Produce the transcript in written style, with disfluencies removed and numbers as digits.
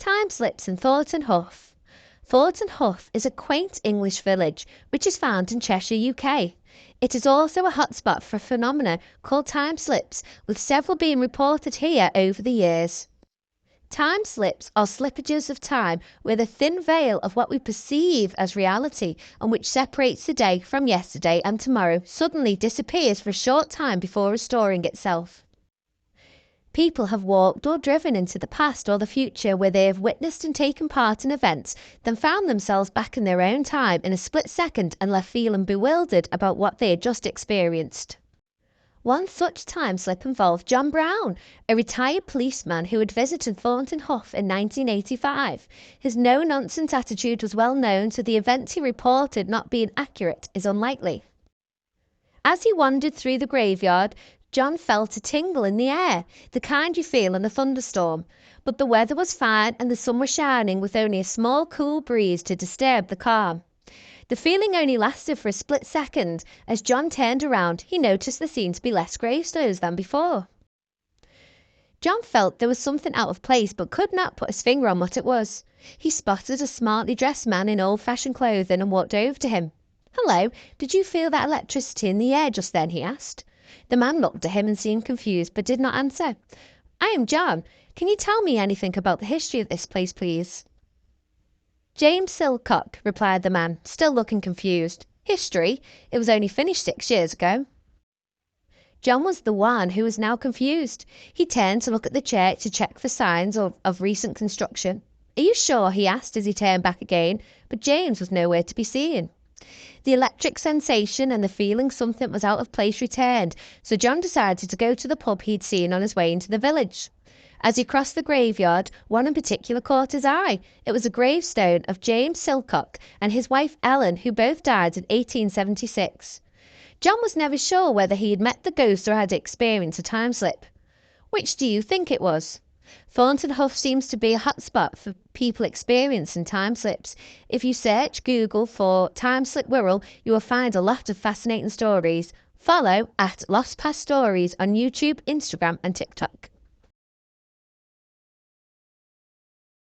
Timeslips in Thornton Hough. Thornton Hough is a quaint English village which is found in Cheshire, UK. It is also a hotspot for a phenomena called timeslips, with several being reported here over the years. Timeslips are slippages of time where the thin veil of what we perceive as reality and which separates the day from yesterday and tomorrow suddenly disappears for a short time before restoring itself. People have walked or driven into the past or the future where they have witnessed and taken part in events, then found themselves back in their own time in a split second and left feeling bewildered about what they had just experienced. One such time slip involved John Brown, a retired policeman who had visited Thornton Hough in 1985. His no-nonsense attitude was well known, so the events he reported not being accurate is unlikely. As he wandered through the graveyard, John felt a tingle in the air, the kind you feel in a thunderstorm. But the weather was fine and the sun was shining with only a small cool breeze to disturb the calm. The feeling only lasted for a split second. As John turned around, he noticed there seemed to be less gravestones than before. John felt there was something out of place but could not put his finger on what it was. He spotted a smartly dressed man in old-fashioned clothing and walked over to him. "Hello, did you feel that electricity in the air just then?" he asked. The man looked at him and seemed confused, but did not answer. "I am John. Can you tell me anything about the history of this place, please?" "James Silcock," replied the man, still looking confused. "History? It was only finished 6 years ago." John was the one who was now confused. He turned to look at the church to check for signs of recent construction. "Are you sure?" he asked as he turned back again, but James was nowhere to be seen. The electric sensation and the feeling something was out of place returned, so John decided to go to the pub he'd seen on his way into the village. As he crossed the graveyard, one in particular caught his eye. It was a gravestone of James Silcock and his wife Ellen, who both died in 1876. John was never sure whether he had met the ghost or had experienced a time slip. Which do you think it was? Thornton Hough seems to be a hotspot for people experiencing time slips. If you search Google for Timeslip Wirral, you will find a lot of fascinating stories. Follow @LostPastStories on YouTube, Instagram and TikTok.